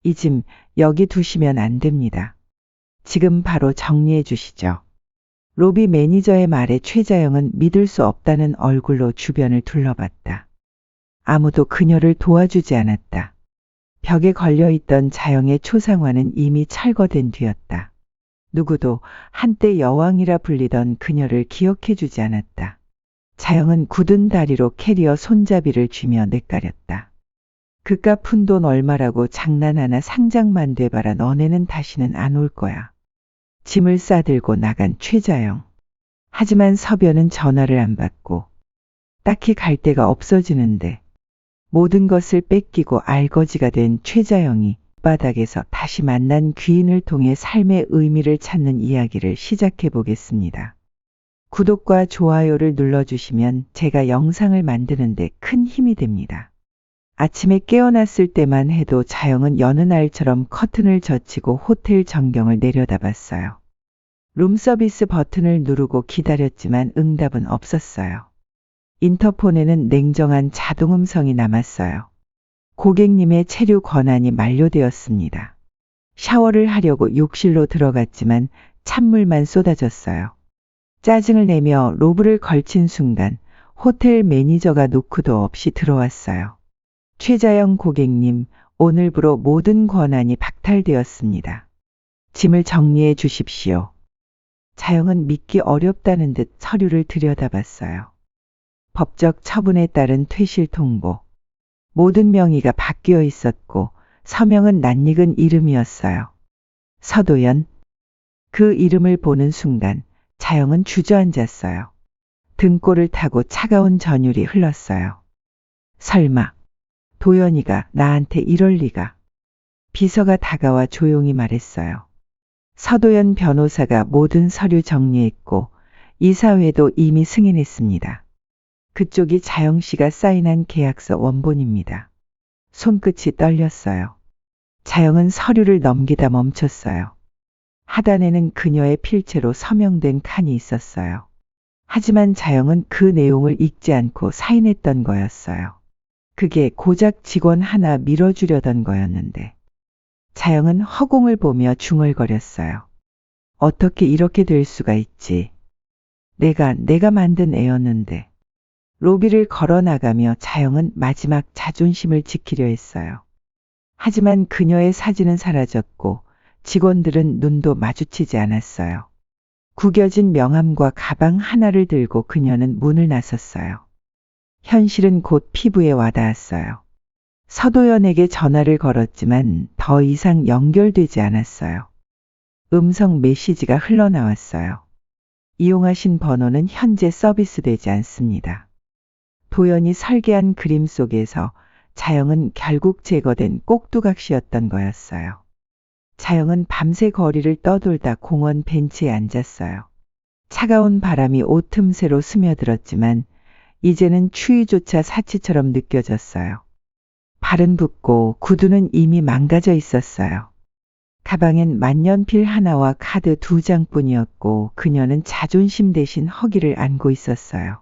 이 짐 여기 두시면 안 됩니다. 지금 바로 정리해 주시죠. 로비 매니저의 말에 최자영은 믿을 수 없다는 얼굴로 주변을 둘러봤다. 아무도 그녀를 도와주지 않았다. 벽에 걸려있던 자영의 초상화는 이미 철거된 뒤였다. 누구도 한때 여왕이라 불리던 그녀를 기억해 주지 않았다. 자영은 굳은 다리로 캐리어 손잡이를 쥐며 뇌까렸다. 그깟 푼 돈 얼마라고 장난 하나 상장만 돼봐라. 너네는 다시는 안 올 거야. 짐을 싸들고 나간 최자영. 하지만 서변은 전화를 안 받고 딱히 갈 데가 없어지는데 모든 것을 뺏기고 알거지가 된 최자영이 바닥에서 다시 만난 귀인을 통해 삶의 의미를 찾는 이야기를 시작해 보겠습니다. 구독과 좋아요를 눌러주시면 제가 영상을 만드는데 큰 힘이 됩니다. 아침에 깨어났을 때만 해도 자영은 여느 날처럼 커튼을 젖히고 호텔 전경을 내려다봤어요. 룸서비스 버튼을 누르고 기다렸지만 응답은 없었어요. 인터폰에는 냉정한 자동음성이 남았어요. 고객님의 체류 권한이 만료되었습니다. 샤워를 하려고 욕실로 들어갔지만 찬물만 쏟아졌어요. 짜증을 내며 로브를 걸친 순간 호텔 매니저가 노크도 없이 들어왔어요. 최자영 고객님, 오늘부로 모든 권한이 박탈되었습니다. 짐을 정리해 주십시오. 자영은 믿기 어렵다는 듯 서류를 들여다봤어요. 법적 처분에 따른 퇴실 통보. 모든 명의가 바뀌어 있었고 서명은 낯익은 이름이었어요. 서도연. 그 이름을 보는 순간 자영은 주저앉았어요. 등골을 타고 차가운 전율이 흘렀어요. 설마 도연이가 나한테 이럴 리가. 비서가 다가와 조용히 말했어요. 서도연 변호사가 모든 서류 정리했고 이사회도 이미 승인했습니다. 그쪽이 자영 씨가 사인한 계약서 원본입니다. 손끝이 떨렸어요. 자영은 서류를 넘기다 멈췄어요. 하단에는 그녀의 필체로 서명된 칸이 있었어요. 하지만 자영은 그 내용을 읽지 않고 사인했던 거였어요. 그게 고작 직원 하나 밀어주려던 거였는데. 자영은 허공을 보며 중얼거렸어요. 어떻게 이렇게 될 수가 있지. 내가 만든 애였는데. 로비를 걸어나가며 자영은 마지막 자존심을 지키려 했어요. 하지만 그녀의 사진은 사라졌고 직원들은 눈도 마주치지 않았어요. 구겨진 명함과 가방 하나를 들고 그녀는 문을 나섰어요. 현실은 곧 피부에 와닿았어요. 서도연에게 전화를 걸었지만 더 이상 연결되지 않았어요. 음성 메시지가 흘러나왔어요. 이용하신 번호는 현재 서비스되지 않습니다. 도연이 설계한 그림 속에서 자영은 결국 제거된 꼭두각시였던 거였어요. 자영은 밤새 거리를 떠돌다 공원 벤치에 앉았어요. 차가운 바람이 옷 틈새로 스며들었지만 이제는 추위조차 사치처럼 느껴졌어요. 발은 붓고 구두는 이미 망가져 있었어요. 가방엔 만년필 하나와 카드 2장뿐이었고 그녀는 자존심 대신 허기를 안고 있었어요.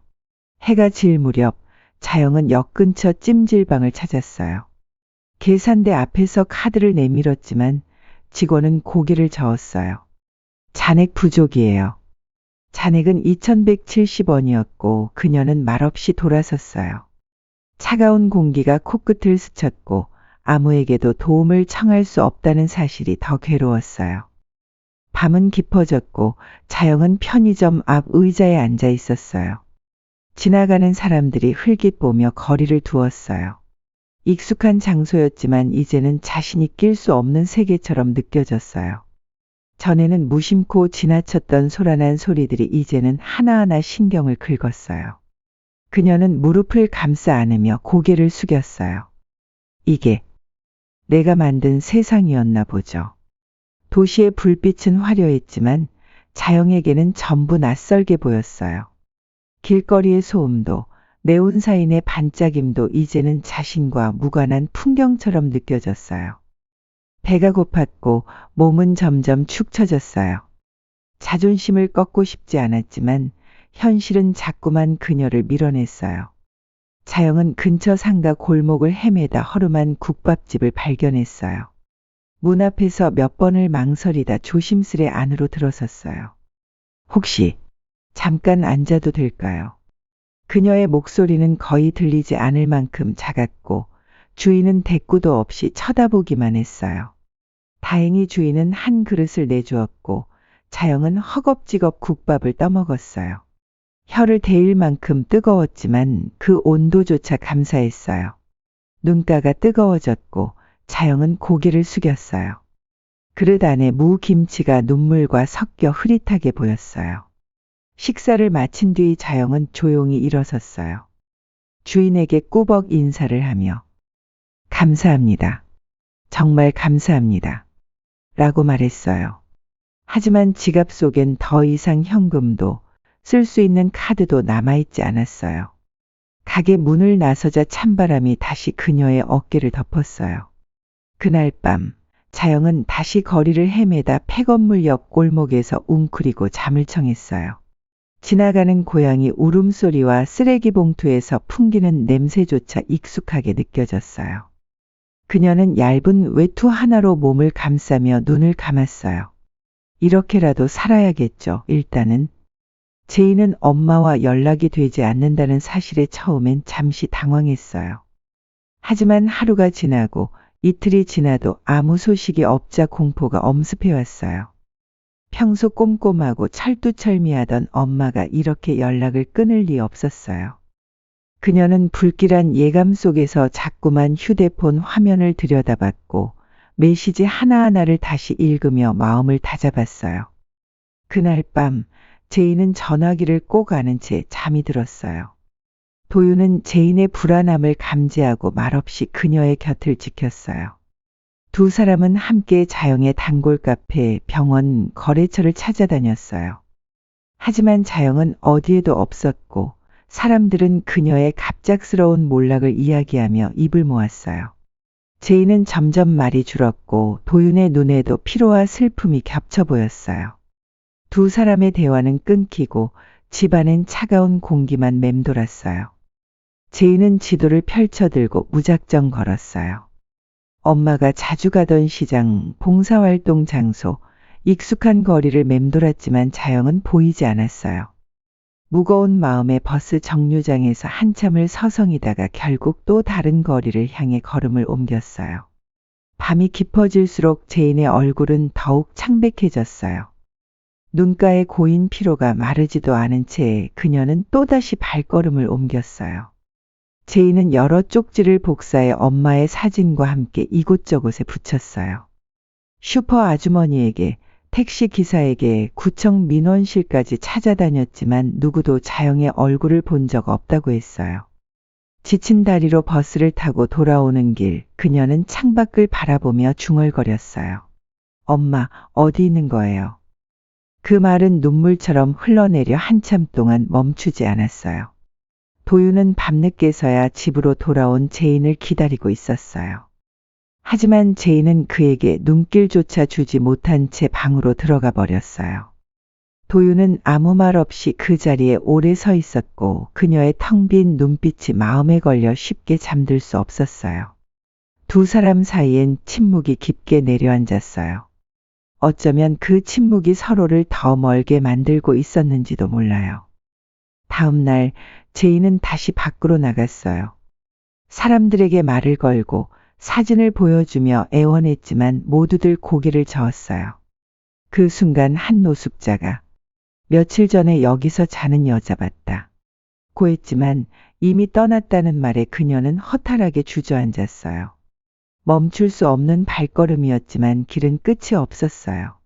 해가 질 무렵 자영은 역 근처 찜질방을 찾았어요. 계산대 앞에서 카드를 내밀었지만 직원은 고개를 저었어요. 잔액 부족이에요. 잔액은 2,170원이었고 그녀는 말없이 돌아섰어요. 차가운 공기가 코끝을 스쳤고 아무에게도 도움을 청할 수 없다는 사실이 더 괴로웠어요. 밤은 깊어졌고 자영은 편의점 앞 의자에 앉아 있었어요. 지나가는 사람들이 흘깃 보며 거리를 두었어요. 익숙한 장소였지만 이제는 자신이 낄 수 없는 세계처럼 느껴졌어요. 전에는 무심코 지나쳤던 소란한 소리들이 이제는 하나하나 신경을 긁었어요. 그녀는 무릎을 감싸 안으며 고개를 숙였어요. 이게 내가 만든 세상이었나 보죠. 도시의 불빛은 화려했지만 자영에게는 전부 낯설게 보였어요. 길거리의 소음도 네온사인의 반짝임도 이제는 자신과 무관한 풍경처럼 느껴졌어요. 배가 고팠고 몸은 점점 축 처졌어요. 자존심을 꺾고 싶지 않았지만 현실은 자꾸만 그녀를 밀어냈어요. 자영은 근처 상가 골목을 헤매다 허름한 국밥집을 발견했어요. 문 앞에서 몇 번을 망설이다 조심스레 안으로 들어섰어요. 혹시 잠깐 앉아도 될까요? 그녀의 목소리는 거의 들리지 않을 만큼 작았고 주인은 대꾸도 없이 쳐다보기만 했어요. 다행히 주인은 한 그릇을 내주었고 자영은 허겁지겁 국밥을 떠먹었어요. 혀를 데일 만큼 뜨거웠지만 그 온도조차 감사했어요. 눈가가 뜨거워졌고 자영은 고개를 숙였어요. 그릇 안에 무김치가 눈물과 섞여 흐릿하게 보였어요. 식사를 마친 뒤 자영은 조용히 일어섰어요. 주인에게 꾸벅 인사를 하며 감사합니다. 정말 감사합니다. 라고 말했어요. 하지만 지갑 속엔 더 이상 현금도 쓸 수 있는 카드도 남아있지 않았어요. 가게 문을 나서자 찬바람이 다시 그녀의 어깨를 덮었어요. 그날 밤 자영은 다시 거리를 헤매다 폐건물 옆 골목에서 웅크리고 잠을 청했어요. 지나가는 고양이 울음소리와 쓰레기 봉투에서 풍기는 냄새조차 익숙하게 느껴졌어요. 그녀는 얇은 외투 하나로 몸을 감싸며 눈을 감았어요. 이렇게라도 살아야겠죠. 일단은. 제이는 엄마와 연락이 되지 않는다는 사실에 처음엔 잠시 당황했어요. 하지만 하루가 지나고 이틀이 지나도 아무 소식이 없자 공포가 엄습해왔어요. 평소 꼼꼼하고 철두철미하던 엄마가 이렇게 연락을 끊을 리 없었어요. 그녀는 불길한 예감 속에서 자꾸만 휴대폰 화면을 들여다봤고 메시지 하나하나를 다시 읽으며 마음을 다잡았어요. 그날 밤 제이는 전화기를 꼭 아는 채 잠이 들었어요. 도윤은 제인의 불안함을 감지하고 말없이 그녀의 곁을 지켰어요. 두 사람은 함께 자영의 단골 카페, 병원, 거래처를 찾아다녔어요. 하지만 자영은 어디에도 없었고 사람들은 그녀의 갑작스러운 몰락을 이야기하며 입을 모았어요. 제인은 점점 말이 줄었고 도윤의 눈에도 피로와 슬픔이 겹쳐 보였어요. 두 사람의 대화는 끊기고 집안엔 차가운 공기만 맴돌았어요. 제인은 지도를 펼쳐들고 무작정 걸었어요. 엄마가 자주 가던 시장, 봉사활동 장소, 익숙한 거리를 맴돌았지만 자영은 보이지 않았어요. 무거운 마음에 버스 정류장에서 한참을 서성이다가 결국 또 다른 거리를 향해 걸음을 옮겼어요. 밤이 깊어질수록 제인의 얼굴은 더욱 창백해졌어요. 눈가에 고인 피로가 마르지도 않은 채 그녀는 또다시 발걸음을 옮겼어요. 제인은 여러 쪽지를 복사해 엄마의 사진과 함께 이곳저곳에 붙였어요. 슈퍼 아주머니에게, 택시 기사에게, 구청 민원실까지 찾아다녔지만 누구도 자영의 얼굴을 본 적 없다고 했어요. 지친 다리로 버스를 타고 돌아오는 길, 그녀는 창밖을 바라보며 중얼거렸어요. 엄마, 어디 있는 거예요? 그 말은 눈물처럼 흘러내려 한참 동안 멈추지 않았어요. 도윤은 밤늦게서야 집으로 돌아온 제인을 기다리고 있었어요. 하지만 제인은 그에게 눈길조차 주지 못한 채 방으로 들어가 버렸어요. 도윤은 아무 말 없이 그 자리에 오래 서 있었고 그녀의 텅 빈 눈빛이 마음에 걸려 쉽게 잠들 수 없었어요. 두 사람 사이엔 침묵이 깊게 내려앉았어요. 어쩌면 그 침묵이 서로를 더 멀게 만들고 있었는지도 몰라요. 다음 날 제인은 다시 밖으로 나갔어요. 사람들에게 말을 걸고 사진을 보여주며 애원했지만 모두들 고개를 저었어요. 그 순간 한 노숙자가 며칠 전에 여기서 자는 여자 봤다 고 했지만 이미 떠났다는 말에 그녀는 허탈하게 주저앉았어요. 멈출 수 없는 발걸음이었지만 길은 끝이 없었어요.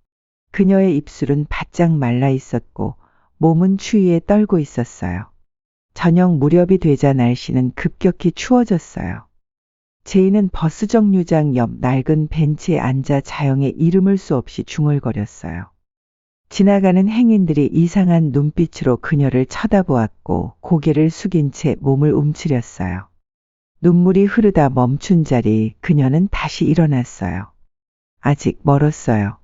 그녀의 입술은 바짝 말라 있었고 몸은 추위에 떨고 있었어요. 저녁 무렵이 되자 날씨는 급격히 추워졌어요. 제인은 버스 정류장 옆 낡은 벤치에 앉아 자영의 이름을 수 없이 중얼거렸어요. 지나가는 행인들이 이상한 눈빛으로 그녀를 쳐다보았고 고개를 숙인 채 몸을 움츠렸어요. 눈물이 흐르다 멈춘 자리 그녀는 다시 일어났어요. 아직 멀었어요.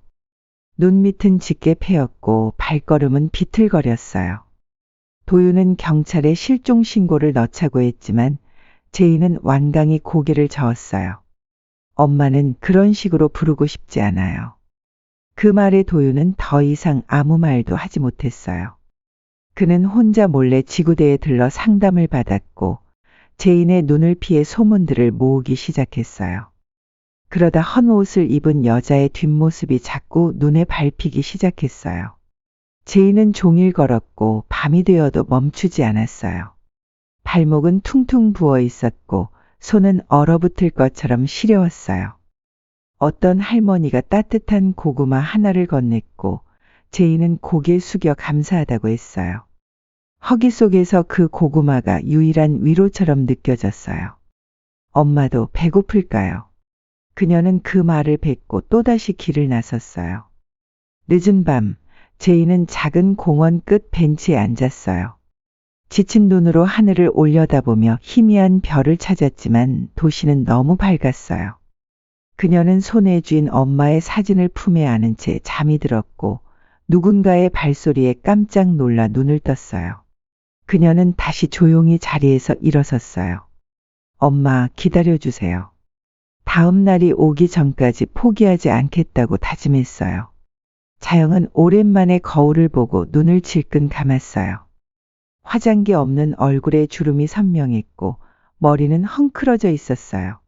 눈 밑은 짙게 패였고 발걸음은 비틀거렸어요. 도윤은 경찰에 실종 신고를 넣자고 했지만 제인은 완강히 고개를 저었어요. 엄마는 그런 식으로 부르고 싶지 않아요. 그 말에 도윤은 더 이상 아무 말도 하지 못했어요. 그는 혼자 몰래 지구대에 들러 상담을 받았고 제인의 눈을 피해 소문들을 모으기 시작했어요. 그러다 헌 옷을 입은 여자의 뒷모습이 자꾸 눈에 밟히기 시작했어요. 제인은 종일 걸었고 밤이 되어도 멈추지 않았어요. 발목은 퉁퉁 부어 있었고 손은 얼어붙을 것처럼 시려웠어요. 어떤 할머니가 따뜻한 고구마 하나를 건넸고 제인은 고개 숙여 감사하다고 했어요. 허기 속에서 그 고구마가 유일한 위로처럼 느껴졌어요. 엄마도 배고플까요? 그녀는 그 말을 뱉고 또다시 길을 나섰어요. 늦은 밤, 제인은 작은 공원 끝 벤치에 앉았어요. 지친 눈으로 하늘을 올려다보며 희미한 별을 찾았지만 도시는 너무 밝았어요. 그녀는 손에 쥔 엄마의 사진을 품에 안은 채 잠이 들었고 누군가의 발소리에 깜짝 놀라 눈을 떴어요. 그녀는 다시 조용히 자리에서 일어섰어요. 엄마, 기다려주세요. 다음 날이 오기 전까지 포기하지 않겠다고 다짐했어요. 자영은 오랜만에 거울을 보고 눈을 질끈 감았어요. 화장기 없는 얼굴에 주름이 선명했고 머리는 헝클어져 있었어요.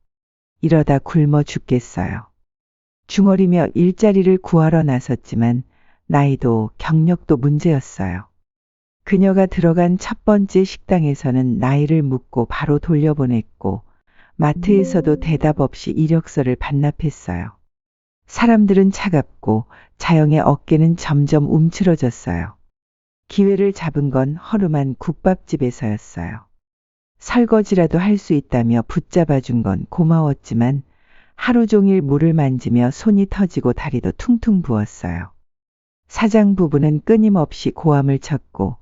이러다 굶어 죽겠어요. 중얼이며 일자리를 구하러 나섰지만 나이도 경력도 문제였어요. 그녀가 들어간 첫 번째 식당에서는 나이를 묻고 바로 돌려보냈고 마트에서도 대답 없이 이력서를 반납했어요. 사람들은 차갑고 자영의 어깨는 점점 움츠러졌어요. 기회를 잡은 건 허름한 국밥집에서였어요. 설거지라도 할 수 있다며 붙잡아준 건 고마웠지만 하루 종일 물을 만지며 손이 터지고 다리도 퉁퉁 부었어요. 사장 부부는 끊임없이 고함을 쳤고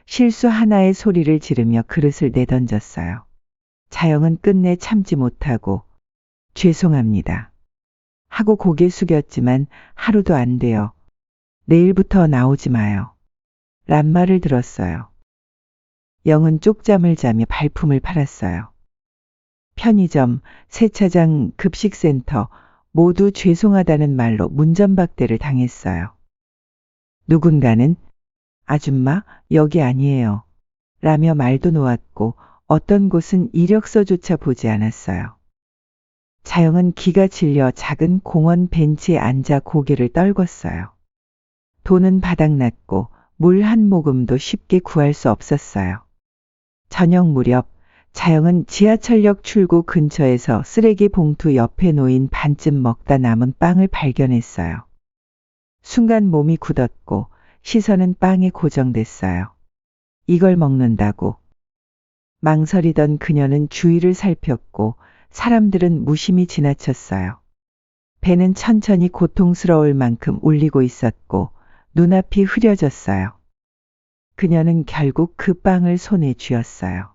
실수 하나의 소리를 지르며 그릇을 내던졌어요. 자영은 끝내 참지 못하고 죄송합니다 하고 고개 숙였지만 하루도 안 돼요. 내일부터 나오지 마요. 란 말을 들었어요. 영은 쪽잠을 자며 발품을 팔았어요. 편의점, 세차장, 급식센터 모두 죄송하다는 말로 문전박대를 당했어요. 누군가는 아줌마, 여기 아니에요. 라며 말도 놓았고 어떤 곳은 이력서조차 보지 않았어요. 자영은 기가 질려 작은 공원 벤치에 앉아 고개를 떨궜어요. 돈은 바닥났고 물 한 모금도 쉽게 구할 수 없었어요. 저녁 무렵 자영은 지하철역 출구 근처에서 쓰레기 봉투 옆에 놓인 반쯤 먹다 남은 빵을 발견했어요. 순간 몸이 굳었고 시선은 빵에 고정됐어요. 이걸 먹는다고. 망설이던 그녀는 주위를 살폈고 사람들은 무심히 지나쳤어요. 배는 천천히 고통스러울 만큼 울리고 있었고 눈앞이 흐려졌어요. 그녀는 결국 그 빵을 손에 쥐었어요.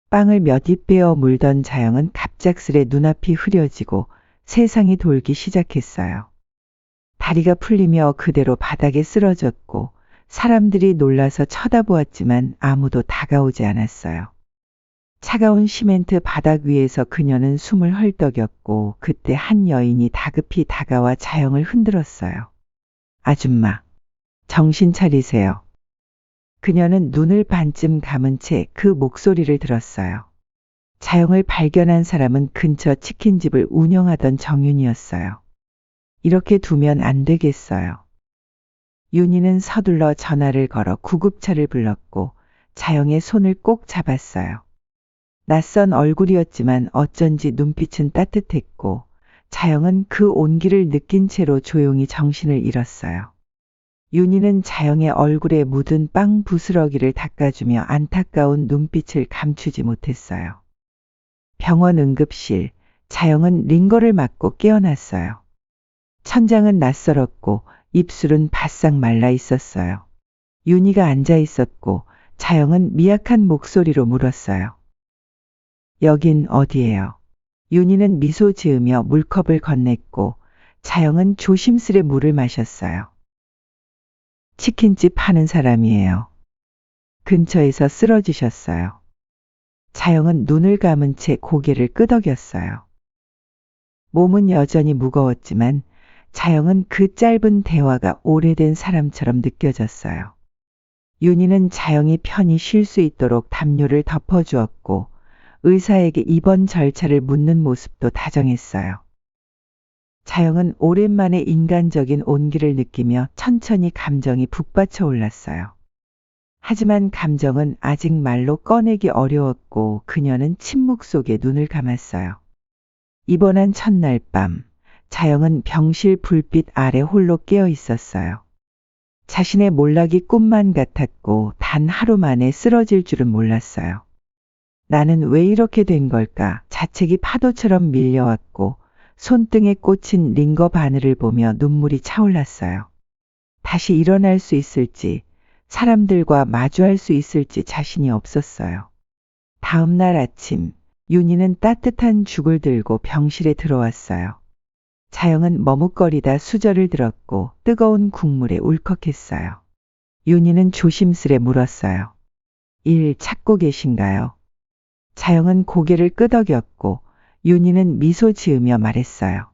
빵을 몇 입 베어 물던 자영은 갑작스레 눈앞이 흐려지고 세상이 돌기 시작했어요. 다리가 풀리며 그대로 바닥에 쓰러졌고 사람들이 놀라서 쳐다보았지만 아무도 다가오지 않았어요. 차가운 시멘트 바닥 위에서 그녀는 숨을 헐떡였고 그때 한 여인이 다급히 다가와 자영을 흔들었어요. 아줌마, 정신 차리세요. 그녀는 눈을 반쯤 감은 채 그 목소리를 들었어요. 자영을 발견한 사람은 근처 치킨집을 운영하던 정윤이었어요. 이렇게 두면 안 되겠어요. 윤희는 서둘러 전화를 걸어 구급차를 불렀고 자영의 손을 꼭 잡았어요. 낯선 얼굴이었지만 어쩐지 눈빛은 따뜻했고 자영은 그 온기를 느낀 채로 조용히 정신을 잃었어요. 윤희는 자영의 얼굴에 묻은 빵 부스러기를 닦아주며 안타까운 눈빛을 감추지 못했어요. 병원 응급실, 자영은 링거를 맞고 깨어났어요. 천장은 낯설었고 입술은 바싹 말라 있었어요. 윤희가 앉아 있었고 자영은 미약한 목소리로 물었어요. 여긴 어디예요? 윤희는 미소 지으며 물컵을 건넸고 자영은 조심스레 물을 마셨어요. 치킨집 하는 사람이에요. 근처에서 쓰러지셨어요. 자영은 눈을 감은 채 고개를 끄덕였어요. 몸은 여전히 무거웠지만 자영은 그 짧은 대화가 오래된 사람처럼 느껴졌어요. 윤희는 자영이 편히 쉴 수 있도록 담요를 덮어주었고 의사에게 입원 절차를 묻는 모습도 다정했어요. 자영은 오랜만에 인간적인 온기를 느끼며 천천히 감정이 북받쳐 올랐어요. 하지만 감정은 아직 말로 꺼내기 어려웠고 그녀는 침묵 속에 눈을 감았어요. 입원한 첫날 밤, 자영은 병실 불빛 아래 홀로 깨어 있었어요. 자신의 몰락이 꿈만 같았고 단 하루 만에 쓰러질 줄은 몰랐어요. 나는 왜 이렇게 된 걸까? 자책이 파도처럼 밀려왔고 손등에 꽂힌 링거 바늘을 보며 눈물이 차올랐어요. 다시 일어날 수 있을지, 사람들과 마주할 수 있을지 자신이 없었어요. 다음 날 아침, 윤희는 따뜻한 죽을 들고 병실에 들어왔어요. 자영은 머뭇거리다 수저를 들었고 뜨거운 국물에 울컥했어요. 윤희는 조심스레 물었어요. 일 찾고 계신가요? 자영은 고개를 끄덕였고 윤희는 미소 지으며 말했어요.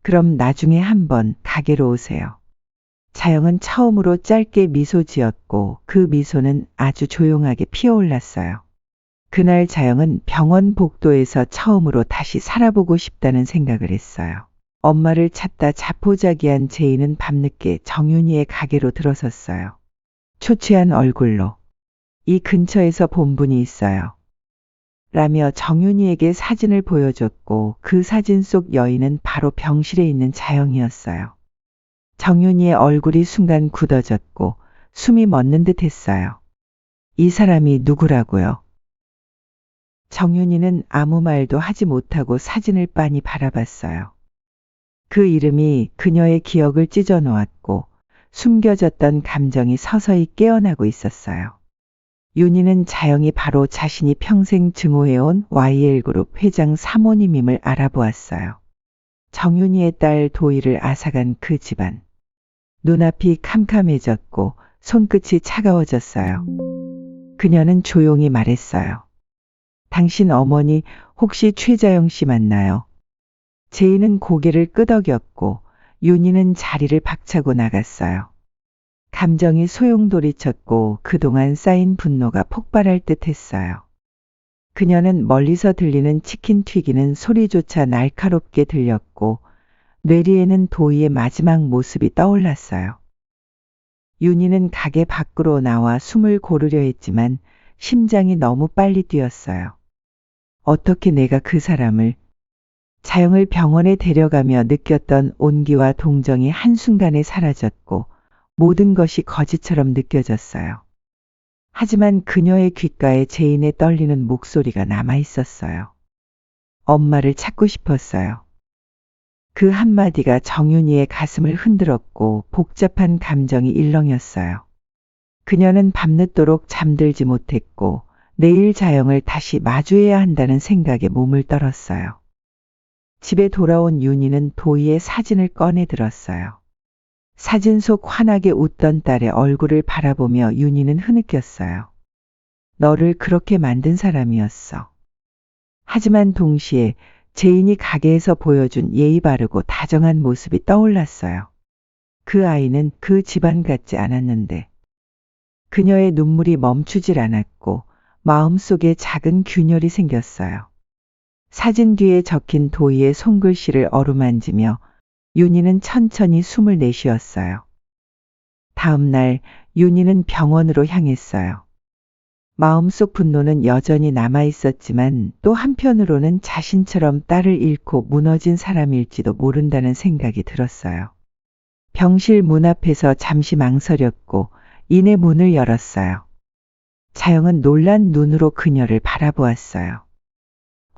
그럼 나중에 한번 가게로 오세요. 자영은 처음으로 짧게 미소 지었고 그 미소는 아주 조용하게 피어올랐어요. 그날 자영은 병원 복도에서 처음으로 다시 살아보고 싶다는 생각을 했어요. 엄마를 찾다 자포자기한 제이는 밤늦게 정윤이의 가게로 들어섰어요. 초췌한 얼굴로 이 근처에서 본 분이 있어요. 라며 정윤이에게 사진을 보여줬고 그 사진 속 여인은 바로 병실에 있는 자영이었어요. 정윤이의 얼굴이 순간 굳어졌고 숨이 멎는 듯 했어요. 이 사람이 누구라고요? 정윤이는 아무 말도 하지 못하고 사진을 빤히 바라봤어요. 그 이름이 그녀의 기억을 찢어 놓았고 숨겨졌던 감정이 서서히 깨어나고 있었어요. 윤희는 자영이 바로 자신이 평생 증오해온 YL그룹 회장 사모님임을 알아보았어요. 정윤희의 딸 도희를 앗아간 그 집안. 눈앞이 캄캄해졌고 손끝이 차가워졌어요. 그녀는 조용히 말했어요. 당신 어머니 혹시 최자영 씨 맞나요? 제이는 고개를 끄덕였고 윤희는 자리를 박차고 나갔어요. 감정이 소용돌이쳤고 그동안 쌓인 분노가 폭발할 듯 했어요. 그녀는 멀리서 들리는 치킨 튀기는 소리조차 날카롭게 들렸고 뇌리에는 도희의 마지막 모습이 떠올랐어요. 윤희는 가게 밖으로 나와 숨을 고르려 했지만 심장이 너무 빨리 뛰었어요. 어떻게 내가 그 사람을 자영을 병원에 데려가며 느꼈던 온기와 동정이 한순간에 사라졌고 모든 것이 거짓처럼 느껴졌어요. 하지만 그녀의 귓가에 제인의 떨리는 목소리가 남아 있었어요. 엄마를 찾고 싶었어요. 그 한마디가 정윤희의 가슴을 흔들었고 복잡한 감정이 일렁였어요. 그녀는 밤늦도록 잠들지 못했고 내일 자영을 다시 마주해야 한다는 생각에 몸을 떨었어요. 집에 돌아온 윤희는 도희의 사진을 꺼내 들었어요. 사진 속 환하게 웃던 딸의 얼굴을 바라보며 윤희는 흐느꼈어요. 너를 그렇게 만든 사람이었어. 하지만 동시에 제인이 가게에서 보여준 예의 바르고 다정한 모습이 떠올랐어요. 그 아이는 그 집안 같지 않았는데. 그녀의 눈물이 멈추질 않았고 마음속에 작은 균열이 생겼어요. 사진 뒤에 적힌 도희의 손글씨를 어루만지며 윤희는 천천히 숨을 내쉬었어요. 다음 날 윤희는 병원으로 향했어요. 마음속 분노는 여전히 남아 있었지만 또 한편으로는 자신처럼 딸을 잃고 무너진 사람일지도 모른다는 생각이 들었어요. 병실 문 앞에서 잠시 망설였고 이내 문을 열었어요. 자영은 놀란 눈으로 그녀를 바라보았어요.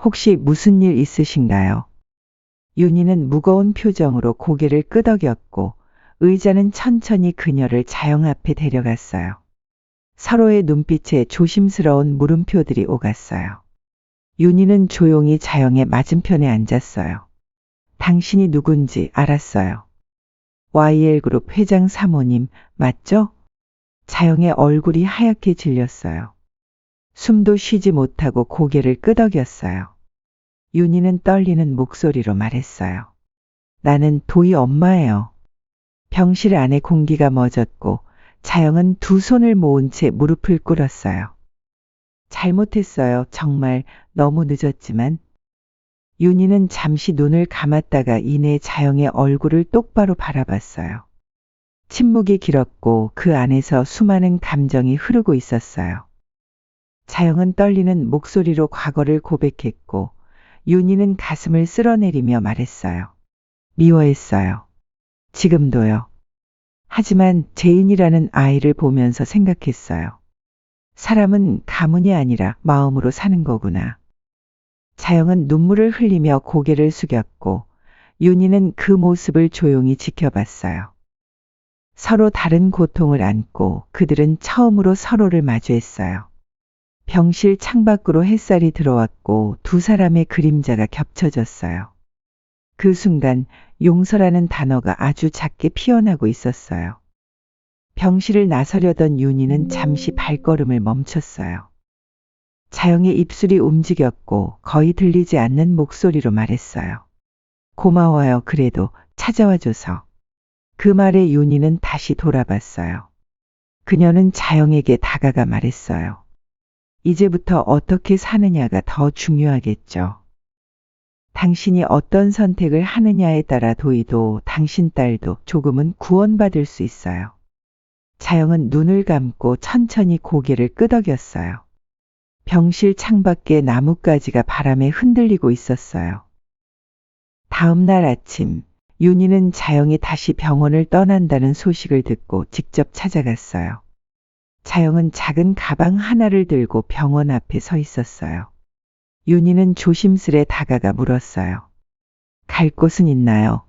혹시 무슨 일 있으신가요? 윤희는 무거운 표정으로 고개를 끄덕였고 의자는 천천히 그녀를 자영 앞에 데려갔어요. 서로의 눈빛에 조심스러운 물음표들이 오갔어요. 윤희는 조용히 자영의 맞은편에 앉았어요. 당신이 누군지 알았어요. YL그룹 회장 사모님 맞죠? 자영의 얼굴이 하얗게 질렸어요. 숨도 쉬지 못하고 고개를 끄덕였어요. 윤희는 떨리는 목소리로 말했어요. 나는 도희 엄마예요. 병실 안에 공기가 멎었고 자영은 두 손을 모은 채 무릎을 꿇었어요. 잘못했어요. 정말 너무 늦었지만. 윤희는 잠시 눈을 감았다가 이내 자영의 얼굴을 똑바로 바라봤어요. 침묵이 길었고 그 안에서 수많은 감정이 흐르고 있었어요. 자영은 떨리는 목소리로 과거를 고백했고 윤희는 가슴을 쓸어내리며 말했어요. 미워했어요. 지금도요. 하지만 재인이라는 아이를 보면서 생각했어요. 사람은 가문이 아니라 마음으로 사는 거구나. 자영은 눈물을 흘리며 고개를 숙였고 윤희는 그 모습을 조용히 지켜봤어요. 서로 다른 고통을 안고 그들은 처음으로 서로를 마주했어요. 병실 창밖으로 햇살이 들어왔고 두 사람의 그림자가 겹쳐졌어요. 그 순간 용서라는 단어가 아주 작게 피어나고 있었어요. 병실을 나서려던 윤희는 잠시 발걸음을 멈췄어요. 자영의 입술이 움직였고 거의 들리지 않는 목소리로 말했어요. 고마워요. 그래도 찾아와줘서. 그 말에 윤희는 다시 돌아봤어요. 그녀는 자영에게 다가가 말했어요. 이제부터 어떻게 사느냐가 더 중요하겠죠. 당신이 어떤 선택을 하느냐에 따라 도희도 당신 딸도 조금은 구원받을 수 있어요. 자영은 눈을 감고 천천히 고개를 끄덕였어요. 병실 창밖에 나뭇가지가 바람에 흔들리고 있었어요. 다음 날 아침, 윤희는 자영이 다시 병원을 떠난다는 소식을 듣고 직접 찾아갔어요. 자영은 작은 가방 하나를 들고 병원 앞에 서 있었어요. 윤희는 조심스레 다가가 물었어요. 갈 곳은 있나요?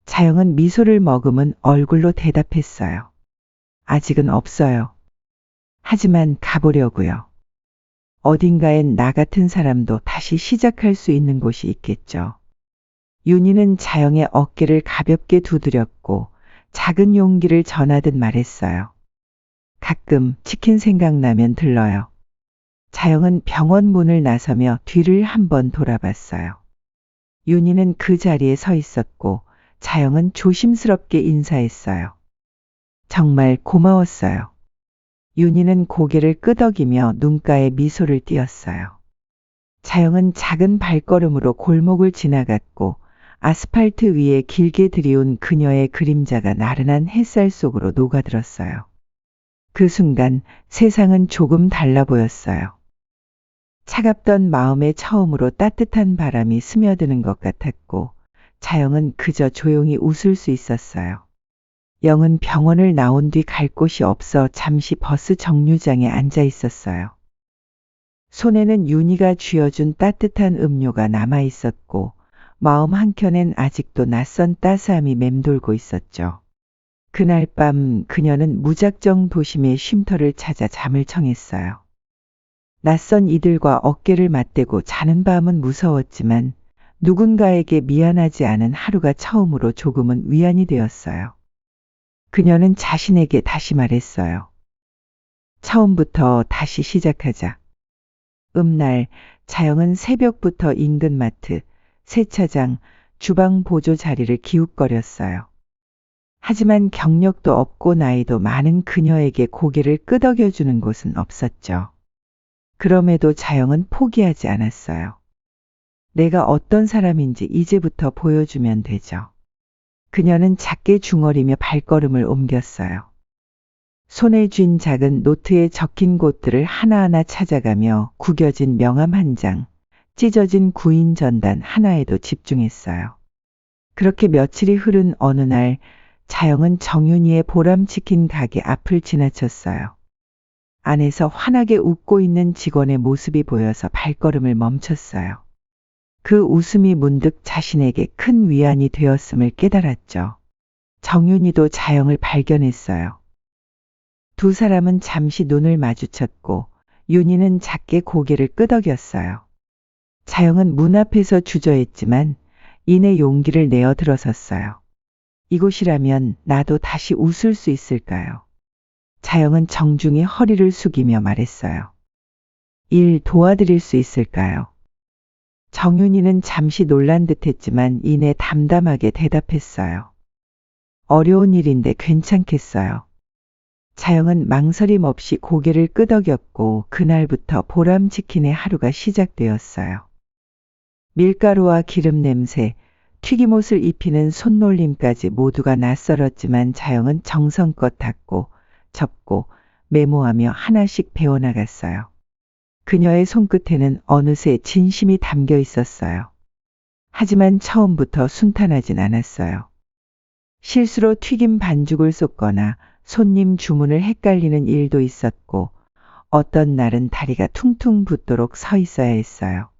자영은 미소를 머금은 얼굴로 대답했어요. 아직은 없어요. 하지만 가보려고요. 어딘가엔 나 같은 사람도 다시 시작할 수 있는 곳이 있겠죠. 윤희는 자영의 어깨를 가볍게 두드렸고 작은 용기를 전하듯 말했어요. 가끔 치킨 생각나면 들러요. 자영은 병원 문을 나서며 뒤를 한번 돌아봤어요. 윤희는 그 자리에 서 있었고 자영은 조심스럽게 인사했어요. 정말 고마웠어요. 윤희는 고개를 끄덕이며 눈가에 미소를 띄었어요. 자영은 작은 발걸음으로 골목을 지나갔고 아스팔트 위에 길게 들이운 그녀의 그림자가 나른한 햇살 속으로 녹아들었어요. 그 순간 세상은 조금 달라 보였어요. 차갑던 마음에 처음으로 따뜻한 바람이 스며드는 것 같았고 자영은 그저 조용히 웃을 수 있었어요. 영은 병원을 나온 뒤 갈 곳이 없어 잠시 버스 정류장에 앉아 있었어요. 손에는 윤희가 쥐어준 따뜻한 음료가 남아 있었고 마음 한켠엔 아직도 낯선 따스함이 맴돌고 있었죠. 그날 밤 그녀는 무작정 도심의 쉼터를 찾아 잠을 청했어요. 낯선 이들과 어깨를 맞대고 자는 밤은 무서웠지만 누군가에게 미안하지 않은 하루가 처음으로 조금은 위안이 되었어요. 그녀는 자신에게 다시 말했어요. 처음부터 다시 시작하자. 날 자영은 새벽부터 인근 마트, 세차장, 주방 보조 자리를 기웃거렸어요. 하지만 경력도 없고 나이도 많은 그녀에게 고개를 끄덕여주는 곳은 없었죠. 그럼에도 자영은 포기하지 않았어요. 내가 어떤 사람인지 이제부터 보여주면 되죠. 그녀는 작게 중얼이며 발걸음을 옮겼어요. 손에 쥔 작은 노트에 적힌 곳들을 하나하나 찾아가며 구겨진 명함 한 장, 찢어진 구인 전단 하나에도 집중했어요. 그렇게 며칠이 흐른 어느 날 자영은 정윤이의 보람치킨 가게 앞을 지나쳤어요. 안에서 환하게 웃고 있는 직원의 모습이 보여서 발걸음을 멈췄어요. 그 웃음이 문득 자신에게 큰 위안이 되었음을 깨달았죠. 정윤이도 자영을 발견했어요. 두 사람은 잠시 눈을 마주쳤고 윤희는 작게 고개를 끄덕였어요. 자영은 문 앞에서 주저했지만 이내 용기를 내어 들어섰어요. 이곳이라면 나도 다시 웃을 수 있을까요? 자영은 정중히 허리를 숙이며 말했어요. 일 도와드릴 수 있을까요? 정윤이는 잠시 놀란 듯했지만 이내 담담하게 대답했어요. 어려운 일인데 괜찮겠어요. 자영은 망설임 없이 고개를 끄덕였고 그날부터 보람치킨의 하루가 시작되었어요. 밀가루와 기름 냄새, 튀김옷을 입히는 손놀림까지 모두가 낯설었지만 자영은 정성껏 닦고 접고 메모하며 하나씩 배워나갔어요. 그녀의 손끝에는 어느새 진심이 담겨 있었어요. 하지만 처음부터 순탄하진 않았어요. 실수로 튀김 반죽을 쏟거나 손님 주문을 헷갈리는 일도 있었고 어떤 날은 다리가 퉁퉁 붓도록 서 있어야 했어요.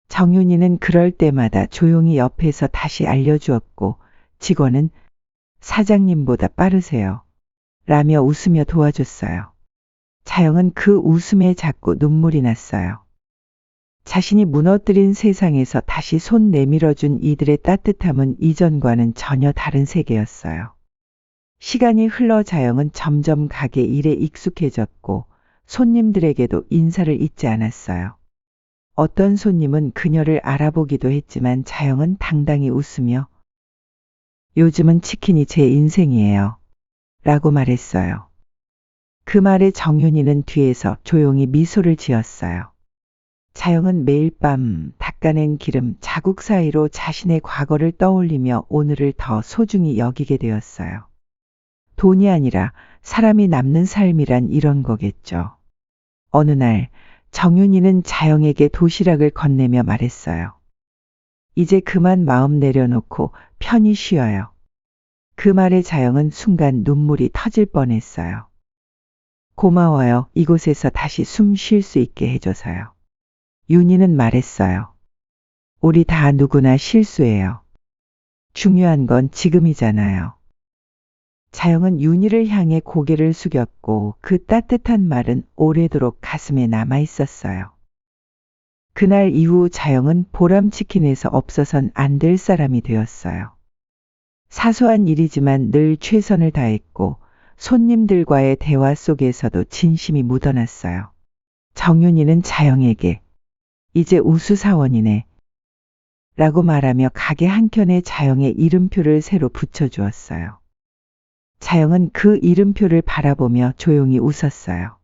정윤이는 그럴 때마다 조용히 옆에서 다시 알려주었고 직원은 사장님보다 빠르세요. 라며 웃으며 도와줬어요. 자영은 그 웃음에 자꾸 눈물이 났어요. 자신이 무너뜨린 세상에서 다시 손 내밀어준 이들의 따뜻함은 이전과는 전혀 다른 세계였어요. 시간이 흘러 자영은 점점 가게 일에 익숙해졌고 손님들에게도 인사를 잊지 않았어요. 어떤 손님은 그녀를 알아보기도 했지만 자영은 당당히 웃으며 요즘은 치킨이 제 인생이에요. 라고 말했어요. 그 말에 정윤이는 뒤에서 조용히 미소를 지었어요. 자영은 매일 밤 닦아낸 기름 자국 사이로 자신의 과거를 떠올리며 오늘을 더 소중히 여기게 되었어요. 돈이 아니라 사람이 남는 삶이란 이런 거겠죠. 어느 날 정윤이는 자영에게 도시락을 건네며 말했어요. 이제 그만 마음 내려놓고 편히 쉬어요. 그 말에 자영은 순간 눈물이 터질 뻔했어요. 고마워요. 이곳에서 다시 숨 쉴 수 있게 해줘서요. 윤희는 말했어요. 우리 다 누구나 실수해요. 중요한 건 지금이잖아요. 자영은 윤희를 향해 고개를 숙였고 그 따뜻한 말은 오래도록 가슴에 남아 있었어요. 그날 이후 자영은 보람치킨에서 없어선 안 될 사람이 되었어요. 사소한 일이지만 늘 최선을 다했고 손님들과의 대화 속에서도 진심이 묻어났어요. 정윤이는 자영에게 이제 우수사원이네 라고 말하며 가게 한켠에 자영의 이름표를 새로 붙여주었어요. 자영은 그 이름표를 바라보며 조용히 웃었어요.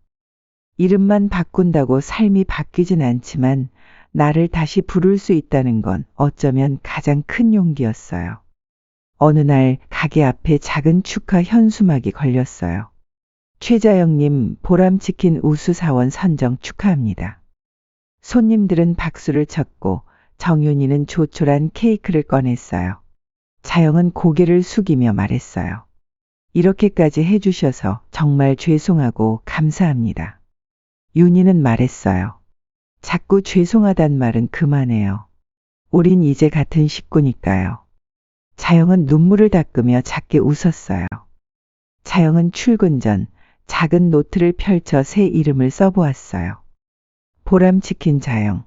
이름만 바꾼다고 삶이 바뀌진 않지만 나를 다시 부를 수 있다는 건 어쩌면 가장 큰 용기였어요. 어느 날 가게 앞에 작은 축하 현수막이 걸렸어요. 최자영님 보람치킨 우수사원 선정 축하합니다. 손님들은 박수를 쳤고 정윤이는 조촐한 케이크를 꺼냈어요. 자영은 고개를 숙이며 말했어요. 이렇게까지 해주셔서 정말 죄송하고 감사합니다. 윤희는 말했어요. 자꾸 죄송하단 말은 그만해요. 우린 이제 같은 식구니까요. 자영은 눈물을 닦으며 작게 웃었어요. 자영은 출근 전 작은 노트를 펼쳐 새 이름을 써보았어요. 보람치킨 자영.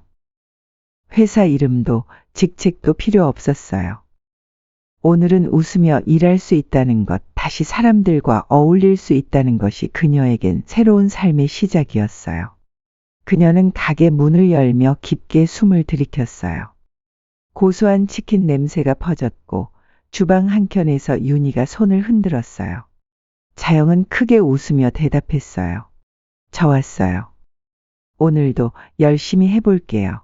회사 이름도 직책도 필요 없었어요. 오늘은 웃으며 일할 수 있다는 것, 다시 사람들과 어울릴 수 있다는 것이 그녀에겐 새로운 삶의 시작이었어요. 그녀는 가게 문을 열며 깊게 숨을 들이켰어요. 고소한 치킨 냄새가 퍼졌고 주방 한켠에서 윤희가 손을 흔들었어요. 자영은 크게 웃으며 대답했어요. 저 왔어요. 오늘도 열심히 해볼게요.